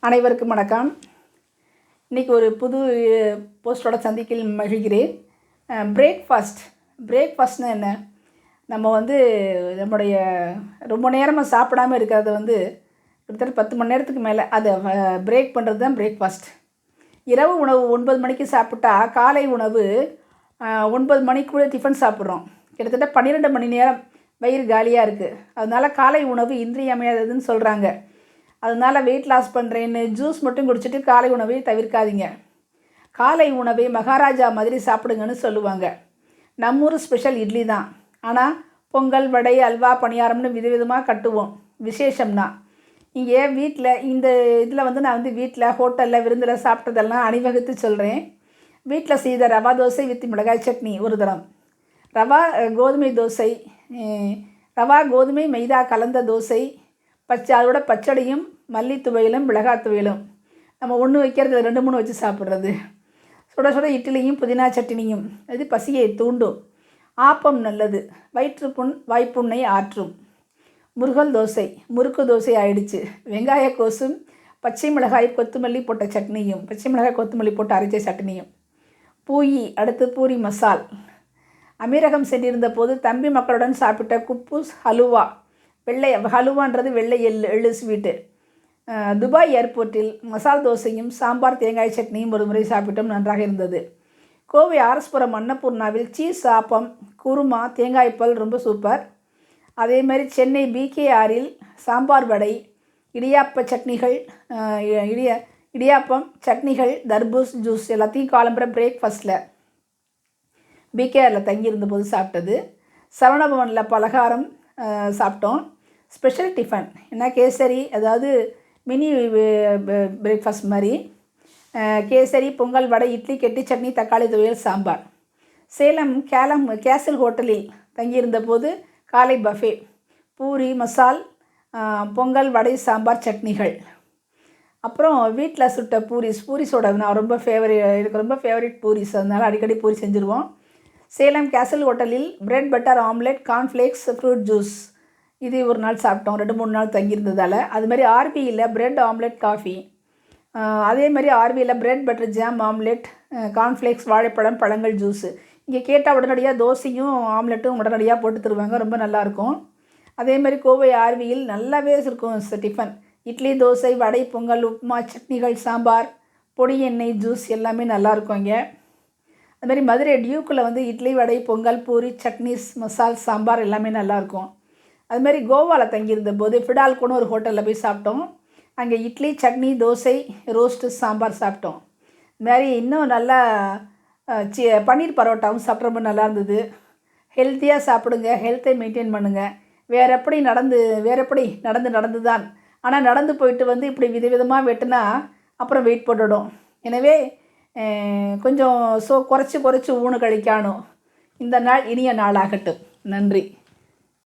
அனைவருக்கும் வணக்கம். இன்றைக்கி ஒரு புது போஸ்டோட சந்திக்கில் மகிழ்கிறேன். பிரேக்ஃபாஸ்ட்னு என்ன? நம்ம நம்முடைய ரொம்ப நேரமாக சாப்பிடாமல் இருக்கிறத கிட்டத்தட்ட 10 மணி நேரத்துக்கு மேலே அதை பிரேக் பண்ணுறது தான் பிரேக்ஃபாஸ்ட். இரவு உணவு 9 மணிக்கு சாப்பிட்டா காலை உணவு 9 மணிக்குள்ளே டிஃபன் சாப்பிட்றோம். கிட்டத்தட்ட 12 மணி நேரம் வயிறு காலியாக இருக்குது. அதனால் காலை உணவு இன்றியமையாததுன்னு சொல்கிறாங்க. அதனால் வெயிட் லாஸ் பண்ணுறேன்னு ஜூஸ் மட்டும் குடிச்சிட்டு காலை உணவை தவிர்க்காதீங்க. காலை உணவை மகாராஜா மாதிரி சாப்பிடுங்கன்னு சொல்லுவாங்க. நம்மூர் ஸ்பெஷல் இட்லி தான். ஆனால் பொங்கல், வடை, அல்வா, பணியாரம்னு விதவிதமாக கட்டுவோம் விசேஷம்னா. இங்கே வீட்டில் இந்த இதில் நான் வீட்டில் ஹோட்டலில் விருந்தில் சாப்பிட்டதெல்லாம் அணிவகுத்து சொல்கிறேன். வீட்டில் செய்த ரவா தோசை வித் மிளகாய் சட்னி ஒரு தரம், கோதுமை தோசை, ரவா கோதுமை மைதா கலந்த தோசை, அதோட பச்சடியும் மல்லி துவையலும் மிளகாய் துவையலும். நம்ம ஒன்று வைக்கிறது 2-3 வச்சு சாப்பிட்றது. சுட சுட இட்லியும் புதினா சட்னியும். இது பசியை தூண்டும். ஆப்பம் நல்லது, வயிற்றுப்புண் வாய்ப்புண்ணை ஆற்றும். முறுக்கு தோசை ஆயிடுச்சு. வெங்காய கோசும் பச்சை மிளகாய் கொத்தமல்லி போட்ட சட்னியும், பச்சை மிளகாய் கொத்தமல்லி போட்டு அரைச்ச சட்னியும். அடுத்து பூரி மசால். அமீரகம் சென்றிருந்த போது தம்பி மக்களுடன் சாப்பிட்ட குப்பூஸ் ஹலுவா. ஹலுவான்றது வெள்ளை எள்ளு ஸ்வீட்டு. துபாய் ஏர்போர்ட்டில் மசால் தோசையும் சாம்பார் தேங்காய் சட்னியும் ஒரு முறை சாப்பிட்டோம், நன்றாக இருந்தது. கோவை ஆர்எஸ்புரம் அன்னபூர்ணாவில் சீஸ் ஆப்பம், குருமா, தேங்காய்பால் ரொம்ப சூப்பர். அதே மாதிரி சென்னை பிகேஆரில் சாம்பார் வடை, இடியாப்பம் சட்னிகள், தர்பூஸ் ஜூஸ் எல்லாத்தையும் காலம்புற பிரேக்ஃபாஸ்ட்டில் பிகேஆரில் தங்கியிருந்த போது சாப்பிட்டது. சரவணபவனில் பலகாரம் சாப்பிட்டோம். ஸ்பெஷல் டிஃபன் என்ன கேசரி, அதாவது மினி பிரேக்ஃபாஸ்ட் மாதிரி. கேசரி, பொங்கல், வடை, இட்லி, கெட்டி சட்னி, தக்காளி துவையல், சாம்பார். சேலம் கேசல் ஹோட்டலில் தங்கியிருந்த போது காலை பஃபே, பூரி மசால், பொங்கல், வடை, சாம்பார், சட்னிகள். அப்புறம் வீட்டில் சுட்ட பூரிஸோட நான் எனக்கு ரொம்ப ஃபேவரட் பூரிஸ். அதனால் அடிக்கடி பூரி செஞ்சுருவோம். சேலம் கேசல் ஹோட்டலில் bread butter omelette, cornflakes, fruit juice. இது ஒரு நாள் சாப்பிட்டோம், 2-3 நாள் தங்கியிருந்ததால். அதுமாதிரி ஆர்பியில் பிரெட் ஆம்லெட், காஃபி. அதே மாதிரி ஆர்பியில் bread butter jam omelette, cornflakes, வாழைப்பழம், பழங்கள், ஜூஸு. இங்கே கேட்டால் உடனடியாக தோசையும் ஆம்லெட்டும் உடனடியாக போட்டு தருவாங்க, ரொம்ப நல்லாயிருக்கும். அதே மாதிரி கோவை ஆர்வியில் நல்லாவே இருக்கும் டிஃபன். இட்லி, தோசை, வடை, பொங்கல், உப்புமா, சட்னிகள், சாம்பார், பொடி எண்ணெய், ஜூஸ் எல்லாமே நல்லாயிருக்கும் இங்கே. அதுமாதிரி மதுரை டியூக்கில் இட்லி, வடை, பொங்கல், பூரி, சட்னிஸ், மசால், சாம்பார் எல்லாமே நல்லாயிருக்கும். அதுமாதிரி கோவாவில் தங்கியிருந்த போது ஃபிடால்கோன்னு ஒரு ஹோட்டலில் போய் சாப்பிட்டோம். அங்கே இட்லி, சட்னி, தோசை, ரோஸ்ட்டு, சாம்பார் சாப்பிட்டோம். இதுமாதிரி இன்னும் நல்லா பன்னீர் பரோட்டாவும் சாப்பிட்ற ரொம்ப நல்லா இருந்தது. ஹெல்த்தியாக சாப்பிடுங்க, ஹெல்த்தை மெயின்டைன் பண்ணுங்கள். வேறு எப்படி நடந்து தான். ஆனால் நடந்து போயிட்டு இப்படி விதவிதமாக வெட்டினா அப்புறம் வெயிட் போட்டுடும். எனவே கொஞ்சம் குறைச்சி ஊனு கழிக்கணும். இந்த நாள் இனிய நாளாகட்டும். நன்றி.